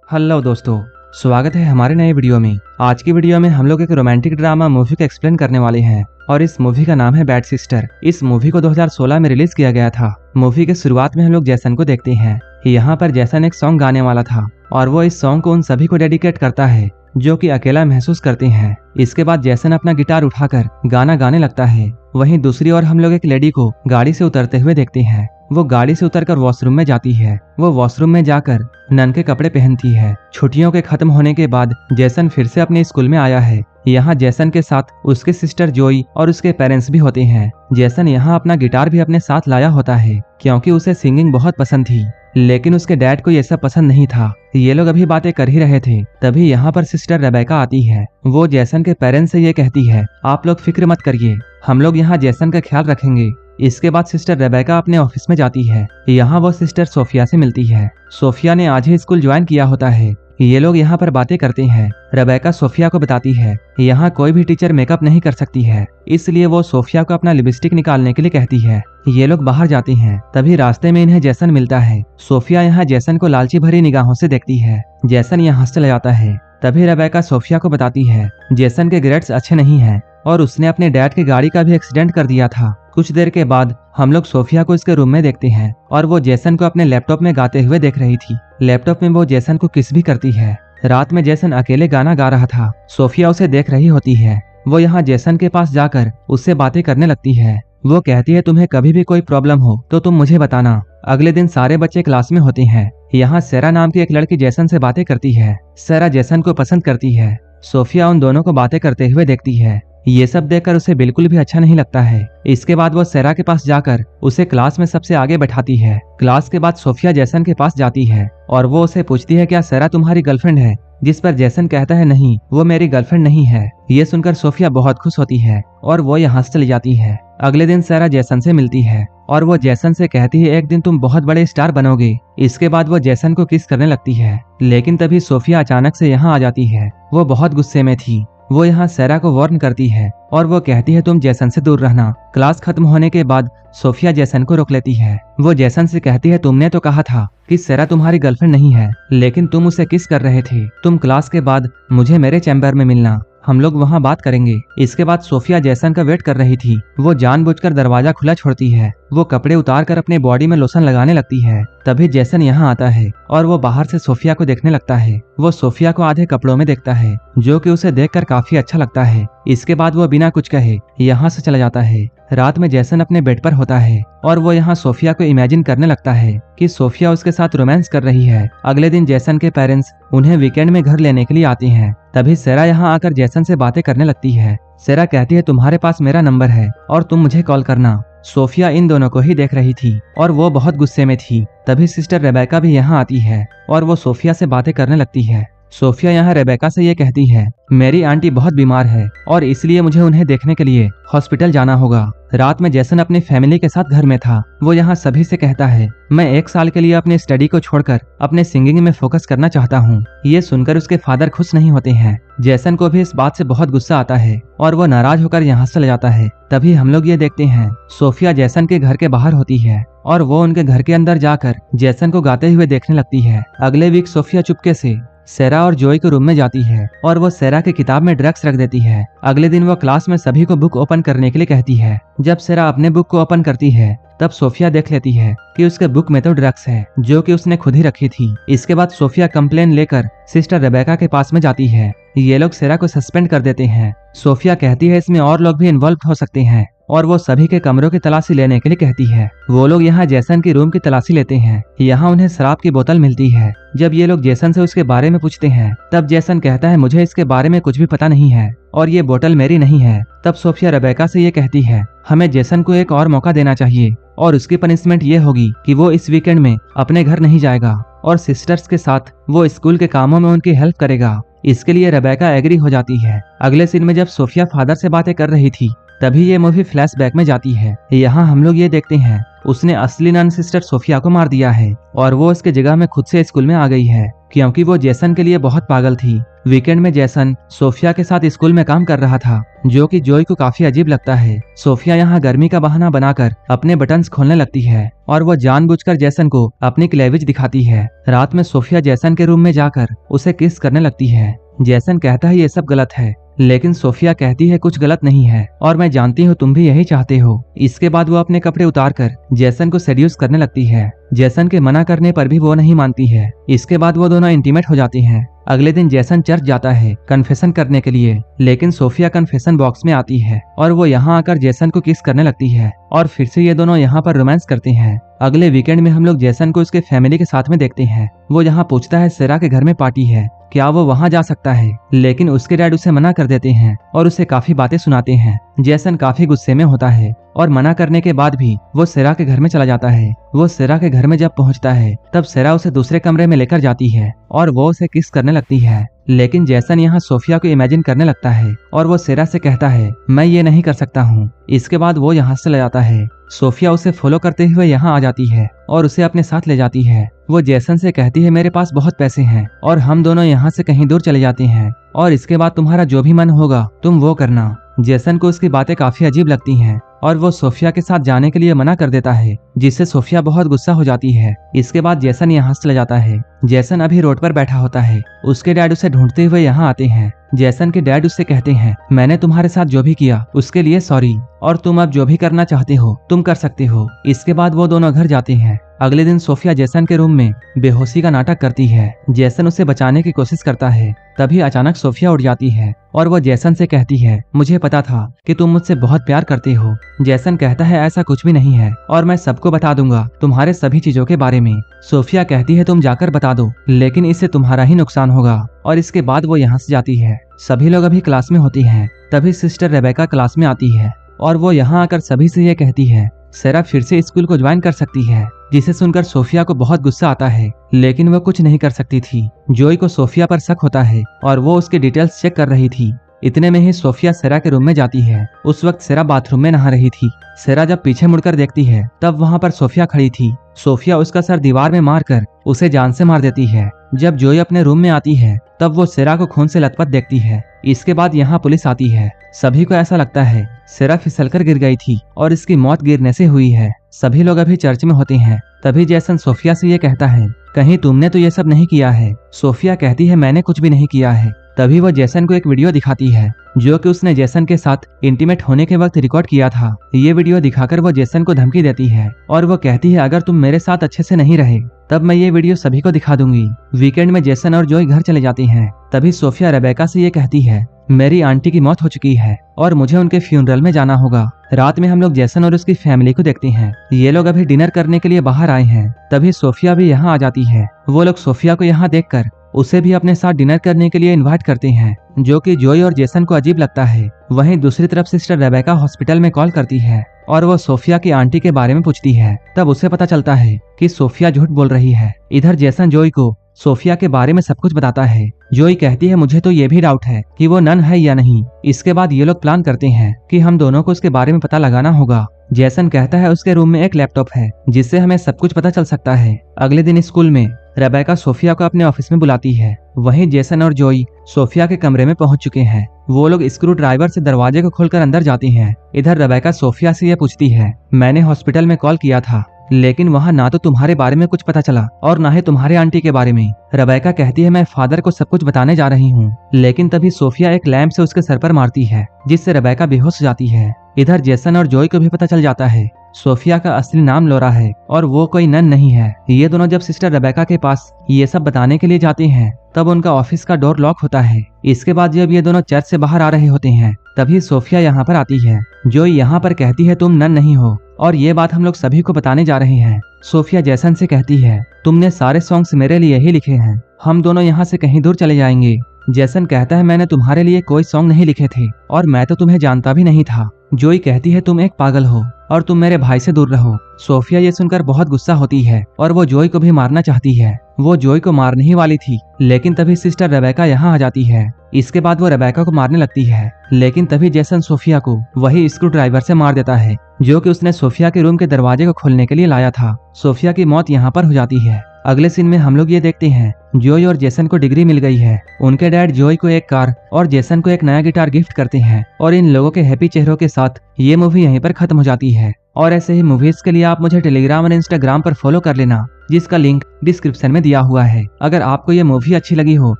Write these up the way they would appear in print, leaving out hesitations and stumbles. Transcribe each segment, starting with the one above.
Hello दोस्तों, स्वागत है हमारे नए वीडियो में। आज की वीडियो में हम लोग एक रोमांटिक ड्रामा मूवी को एक्सप्लेन करने वाले हैं और इस मूवी का नाम है बैड सिस्टर। इस मूवी को 2016 में रिलीज किया गया था। मूवी के शुरुआत में हम लोग जैसन को देखते हैं। यहाँ पर जैसन एक सॉन्ग गाने वाला था और वो इस सॉन्ग को उन सभी को डेडिकेट करता है जो कि अकेला महसूस करते हैं। इसके बाद जैसन अपना गिटार उठाकर गाना गाने लगता है। वहीं दूसरी ओर हम लोग एक लेडी को गाड़ी से उतरते हुए देखते हैं। वो गाड़ी से उतरकर वॉशरूम में जाती है। वो वॉशरूम में जाकर नन के कपड़े पहनती है। छुट्टियों के खत्म होने के बाद जैसन फिर से अपने स्कूल में आया है। यहाँ जैसन के साथ उसके सिस्टर जोई और उसके पेरेंट्स भी होते हैं। जैसन यहाँ अपना गिटार भी अपने साथ लाया होता है क्योंकि उसे सिंगिंग बहुत पसंद थी, लेकिन उसके डैड को ये सब पसंद नहीं था। ये लोग अभी बातें कर ही रहे थे, तभी यहाँ पर सिस्टर रेबेका आती है। वो जैसन के पेरेंट्स से ये कहती है, आप लोग फिक्र मत करिए, हम लोग यहाँ जैसन का ख्याल रखेंगे। इसके बाद सिस्टर रेबेका अपने ऑफिस में जाती है। यहाँ वो सिस्टर सोफिया से मिलती है। सोफिया ने आज ही स्कूल ज्वाइन किया होता है। ये लोग यहाँ पर बातें करते हैं। रेबेका सोफिया को बताती है यहाँ कोई भी टीचर मेकअप नहीं कर सकती है, इसलिए वो सोफिया को अपना लिपस्टिक निकालने के लिए कहती है। ये लोग बाहर जाते हैं, तभी रास्ते में इन्हें जैसन मिलता है। सोफिया यहाँ जैसन को लालची भरी निगाहों से देखती है। जैसन यहाँ चला जाता है। तभी रेबेका सोफिया को बताती है जैसन के ग्रेड्स अच्छे नहीं हैं और उसने अपने डैड की गाड़ी का भी एक्सीडेंट कर दिया था। कुछ देर के बाद हम लोग सोफिया को इसके रूम में देखते हैं और वो जैसन को अपने लैपटॉप में गाते हुए देख रही थी। लैपटॉप में वो जैसन को किस भी करती है। रात में जैसन अकेले गाना गा रहा था। सोफिया उसे देख रही होती है। वो यहाँ जैसन के पास जाकर उससे बातें करने लगती है। वो कहती है तुम्हें कभी भी कोई प्रॉब्लम हो तो तुम मुझे बताना। अगले दिन सारे बच्चे क्लास में होते हैं। यहाँ सेरा नाम की एक लड़की जैसन से बातें करती है। सेरा जैसन को पसंद करती है। सोफिया उन दोनों को बातें करते हुए देखती है। ये सब देखकर उसे बिल्कुल भी अच्छा नहीं लगता है। इसके बाद वो सेरा के पास जाकर उसे क्लास में सबसे आगे बैठाती है। क्लास के बाद सोफिया जैसन के पास जाती है और वो उसे पूछती है क्या सेरा तुम्हारी गर्लफ्रेंड है, जिस पर जैसन कहता है नहीं, वो मेरी गर्लफ्रेंड नहीं है। ये सुनकर सोफिया बहुत खुश होती है और वो यहाँ से चली जाती है। अगले दिन सेरा जैसन से मिलती है और वो जैसन से कहती है एक दिन तुम बहुत बड़े स्टार बनोगे। इसके बाद वो जैसन को किस करने लगती है, लेकिन तभी सोफिया अचानक से यहाँ आ जाती है। वो बहुत गुस्से में थी। वो यहाँ सेरा को वार्न करती है और वो कहती है तुम जैसन से दूर रहना। क्लास खत्म होने के बाद सोफिया जैसन को रोक लेती है। वो जैसन से कहती है तुमने तो कहा था कि सेरा तुम्हारी गर्लफ्रेंड नहीं है, लेकिन तुम उसे किस कर रहे थे। तुम क्लास के बाद मुझे मेरे चैम्बर में मिलना, हम लोग वहाँ बात करेंगे। इसके बाद सोफिया जैसन का वेट कर रही थी। वो जानबूझकर दरवाजा खुला छोड़ती है। वो कपड़े उतारकर अपने बॉडी में लोशन लगाने लगती है। तभी जैसन यहाँ आता है और वो बाहर से सोफिया को देखने लगता है। वो सोफिया को आधे कपड़ों में देखता है, जो कि उसे देखकर काफी अच्छा लगता है। इसके बाद वो बिना कुछ कहे यहाँ से चला जाता है। रात में जैसन अपने बेड पर होता है और वो यहाँ सोफिया को इमेजिन करने लगता है कि सोफिया उसके साथ रोमांस कर रही है। अगले दिन जैसन के पेरेंट्स उन्हें वीकेंड में घर लेने के लिए आते हैं। तभी सेरा यहाँ आकर जैसन से बातें करने लगती है। सेरा कहती है तुम्हारे पास मेरा नंबर है और तुम मुझे कॉल करना। सोफिया इन दोनों को ही देख रही थी और वो बहुत गुस्से में थी। तभी सिस्टर रेबेका भी यहाँ आती है और वो सोफिया से बातें करने लगती है। सोफिया यहाँ रेबेका से ये कहती है मेरी आंटी बहुत बीमार है और इसलिए मुझे उन्हें देखने के लिए हॉस्पिटल जाना होगा। रात में जैसन अपनी फैमिली के साथ घर में था। वो यहाँ सभी से कहता है मैं 1 साल के लिए अपने स्टडी को छोड़कर अपने सिंगिंग में फोकस करना चाहता हूँ। ये सुनकर उसके फादर खुश नहीं होते हैं। जैसन को भी इस बात से बहुत गुस्सा आता है और वो नाराज होकर यहाँ से चले जाता है। तभी हम लोग ये देखते हैं सोफिया जैसन के घर के बाहर होती है और वो उनके घर के अंदर जाकर जैसन को गाते हुए देखने लगती है। अगले वीक सोफिया चुपके से सेरा और जोई के रूम में जाती है और वो सेरा की किताब में ड्रग्स रख देती है। अगले दिन वो क्लास में सभी को बुक ओपन करने के लिए कहती है। जब सेरा अपने बुक को ओपन करती है तब सोफिया देख लेती है कि उसके बुक में तो ड्रग्स है, जो कि उसने खुद ही रखी थी। इसके बाद सोफिया कंप्लेन लेकर सिस्टर रेबेका के पास में जाती है। ये लोग सेरा को सस्पेंड कर देते हैं। सोफिया कहती है इसमें और लोग भी इन्वॉल्व हो सकते हैं और वो सभी के कमरों की तलाशी लेने के लिए कहती है। वो लोग यहाँ जैसन की रूम की तलाशी लेते हैं। यहाँ उन्हें शराब की बोतल मिलती है। जब ये लोग जैसन से उसके बारे में पूछते हैं तब जैसन कहता है मुझे इसके बारे में कुछ भी पता नहीं है और ये बोतल मेरी नहीं है। तब सोफिया रेबेका से ये कहती है हमें जैसन को एक और मौका देना चाहिए और उसकी पनिशमेंट ये होगी कि वो इस वीकेंड में अपने घर नहीं जाएगा और सिस्टर्स के साथ वो स्कूल के कामों में उनकी हेल्प करेगा। इसके लिए रेबेका एग्री हो जाती है। अगले सीन में जब सोफिया फादर से बातें कर रही थी तभी ये मूवी फ्लैशबैक में जाती है। यहाँ हम लोग ये देखते हैं उसने असली नन सिस्टर सोफिया को मार दिया है और वो उसके जगह में खुद से स्कूल में आ गई है। क्योंकि वो जेसन के लिए बहुत पागल थी। वीकेंड में जेसन सोफिया के साथ स्कूल में काम कर रहा था, जो कि जोई को काफी अजीब लगता है। सोफिया यहाँ गर्मी का बहाना बनाकर अपने बटन्स खोलने लगती है और वो जानबूझकर जेसन को अपनी क्लेविज दिखाती है। रात में सोफिया जेसन के रूम में जाकर उसे किस करने लगती है। जेसन कहता है ये सब गलत है, लेकिन सोफिया कहती है कुछ गलत नहीं है और मैं जानती हूँ तुम भी यही चाहते हो। इसके बाद वो अपने कपड़े उतारकर जेसन को सेड्यूस करने लगती है। जेसन के मना करने पर भी वो नहीं मानती है। इसके बाद वो दोनों इंटीमेट हो जाती हैं। अगले दिन जेसन चर्च जाता है कन्फेशन करने के लिए, लेकिन सोफिया कन्फेशन बॉक्स में आती है और वो यहाँ आकर जेसन को किस करने लगती है और फिर से ये दोनों यहाँ पर रोमांस करते हैं। अगले वीकेंड में हम लोग जेसन को उसके फैमिली के साथ में देखते हैं। वो यहाँ पूछता है सेरा के घर में पार्टी है, क्या वो वहाँ जा सकता है, लेकिन उसके डैड उसे मना कर देते हैं और उसे काफी बातें सुनाते हैं। जेसन काफी गुस्से में होता है और मना करने के बाद भी वो सेरा के घर में चला जाता है। वो सेरा के घर में जब पहुंचता है तब सेरा उसे दूसरे कमरे में लेकर जाती है और वो उसे किस करने लगती है, लेकिन जेसन यहाँ सोफिया को इमेजिन करने लगता है और वो सेरा से कहता है मैं ये नहीं कर सकता हूँ। इसके बाद वो यहाँ से ले जाता है। सोफिया उसे फॉलो करते हुए यहाँ आ जाती है और उसे अपने साथ ले जाती है। वो जेसन से कहती है मेरे पास बहुत पैसे हैं और हम दोनों यहाँ से कहीं दूर चले जाते हैं और इसके बाद तुम्हारा जो भी मन होगा तुम वो करना। जेसन को उसकी बातें काफी अजीब लगती हैं और वो सोफिया के साथ जाने के लिए मना कर देता है, जिससे सोफिया बहुत गुस्सा हो जाती है। इसके बाद जेसन यहाँ से चला जाता है। जेसन अभी रोड पर बैठा होता है। उसके डैड उसे ढूंढते हुए यहाँ आते हैं। जेसन के डैड उससे कहते हैं मैंने तुम्हारे साथ जो भी किया उसके लिए सॉरी और तुम अब जो भी करना चाहते हो तुम कर सकते हो। इसके बाद वो दोनों घर जाते हैं। अगले दिन सोफिया जेसन के रूम में बेहोशी का नाटक करती है। जेसन उसे बचाने की कोशिश करता है, तभी अचानक सोफिया उठ जाती है और वो जेसन से कहती है मुझे पता था कि तुम मुझसे बहुत प्यार करते हो। जेसन कहता है ऐसा कुछ भी नहीं है और मैं सबको बता दूंगा तुम्हारे सभी चीजों के बारे में। सोफिया कहती है तुम जाकर बता दो, लेकिन इससे तुम्हारा ही नुकसान होगा और इसके बाद वो यहाँ से जाती है। सभी लोग अभी क्लास में होती हैं। तभी सिस्टर रेबेका क्लास में आती है और वो यहाँ आकर सभी से ये कहती है सेरा फिर से स्कूल को ज्वाइन कर सकती है, जिसे सुनकर सोफिया को बहुत गुस्सा आता है, लेकिन वो कुछ नहीं कर सकती थी। जोई को सोफिया पर शक होता है और वो उसके डिटेल्स चेक कर रही थी। इतने में ही सोफिया सेरा के रूम में जाती है। उस वक्त सेरा बाथरूम में नहा रही थी। सेरा जब पीछे मुड़कर देखती है तब वहाँ पर सोफिया खड़ी थी। सोफिया उसका सर दीवार में मारकर उसे जान से मार देती है। जब जोई अपने रूम में आती है तब वो सेरा को खून से लथपथ देखती है। इसके बाद यहाँ पुलिस आती है। सभी को ऐसा लगता है सेरा फिसलकर गिर गई थी और इसकी मौत गिरने से हुई है। सभी लोग अभी चर्च में होते हैं। तभी जेसन सोफिया से ये कहता है कहीं तुमने तो ये सब नहीं किया है। सोफिया कहती है मैंने कुछ भी नहीं किया है। तभी वो जेसन को एक वीडियो दिखाती है जो कि उसने जेसन के साथ इंटीमेट होने के वक्त रिकॉर्ड किया था। ये वीडियो दिखाकर वो जेसन को धमकी देती है और वो कहती है अगर तुम मेरे साथ अच्छे से नहीं रहे तब मैं ये वीडियो सभी को दिखा दूंगी। वीकेंड में जेसन और जोई घर चले जाते हैं। तभी सोफिया रेबेका से ये कहती है मेरी आंटी की मौत हो चुकी है और मुझे उनके फ्यूनरल में जाना होगा। रात में हम लोग जेसन और उसकी फैमिली को देखते हैं। ये लोग अभी डिनर करने के लिए बाहर आए हैं। तभी सोफिया भी यहाँ आ जाती है। वो लोग सोफिया को यहाँ देखकर उसे भी अपने साथ डिनर करने के लिए इनवाइट करते हैं, जो कि जोई और जेसन को अजीब लगता है। वहीं दूसरी तरफ सिस्टर रेबेका हॉस्पिटल में कॉल करती है और वो सोफिया की आंटी के बारे में पूछती है। तब उसे पता चलता है कि सोफिया झूठ बोल रही है। इधर जेसन जोई को सोफिया के बारे में सब कुछ बताता है। जोई कहती है मुझे तो ये भी डाउट है कि वो नन है या नहीं। इसके बाद ये लोग प्लान करते हैं कि हम दोनों को उसके बारे में पता लगाना होगा। जेसन कहता है उसके रूम में एक लैपटॉप है जिससे हमें सब कुछ पता चल सकता है। अगले दिन स्कूल में रेबेका सोफिया को अपने ऑफिस में बुलाती है। वहीं जेसन और जोई सोफिया के कमरे में पहुंच चुके हैं। वो लोग स्क्रू ड्राइवर से दरवाजे को खोलकर अंदर जाते हैं। इधर रेबेका सोफिया से ये पूछती है मैंने हॉस्पिटल में कॉल किया था, लेकिन वहाँ ना तो तुम्हारे बारे में कुछ पता चला और ना ही तुम्हारे आंटी के बारे में। रेबेका कहती है मैं फादर को सब कुछ बताने जा रही हूँ, लेकिन तभी सोफिया एक लैंप से उसके सर पर मारती है, जिससे रेबेका बेहोश हो जाती है। इधर जेसन और जोई को भी पता चल जाता है सोफिया का असली नाम लोरा है और वो कोई नन नहीं है। ये दोनों जब सिस्टर रेबेका के पास ये सब बताने के लिए जाते हैं तब उनका ऑफिस का डोर लॉक होता है। इसके बाद जब ये दोनों चर्च से बाहर आ रहे होते हैं तभी सोफिया यहाँ पर आती है। जोई यहाँ पर कहती है तुम नन नहीं हो और ये बात हम लोग सभी को बताने जा रहे हैं। सोफिया जेसन से कहती है तुमने सारे सॉन्ग्स मेरे लिए ही लिखे हैं, हम दोनों यहाँ से कहीं दूर चले जाएंगे। जेसन कहता है मैंने तुम्हारे लिए कोई सॉन्ग नहीं लिखे थे और मैं तो तुम्हें जानता भी नहीं था। जोई कहती है तुम एक पागल हो और तुम मेरे भाई से दूर रहो। सोफिया ये सुनकर बहुत गुस्सा होती है और वो जोई को भी मारना चाहती है। वो जोई को मारने ही वाली थी, लेकिन तभी सिस्टर रेबेका यहाँ आ जाती है। इसके बाद वो रेबेका को मारने लगती है, लेकिन तभी जेसन सोफिया को वही स्क्रू ड्राइवर से मार देता है जो कि उसने सोफिया के रूम के दरवाजे को खोलने के लिए लाया था। सोफिया की मौत यहाँ पर हो जाती है। अगले सीन में हम लोग ये देखते हैं जोई और जेसन को डिग्री मिल गई है। उनके डैड जोई को एक कार और जेसन को एक नया गिटार गिफ्ट करते हैं और इन लोगों के हैप्पी चेहरों के साथ ये मूवी यहीं पर खत्म हो जाती है। और ऐसे ही मूवीज के लिए आप मुझे टेलीग्राम और इंस्टाग्राम पर फॉलो कर लेना, जिसका लिंक डिस्क्रिप्शन में दिया हुआ है। अगर आपको ये मूवी अच्छी लगी हो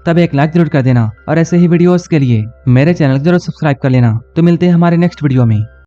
तब एक लाइक जरूर कर देना और ऐसे ही वीडियोस के लिए मेरे चैनल को जरूर सब्सक्राइब कर लेना। तो मिलते हैं हमारे नेक्स्ट वीडियो में।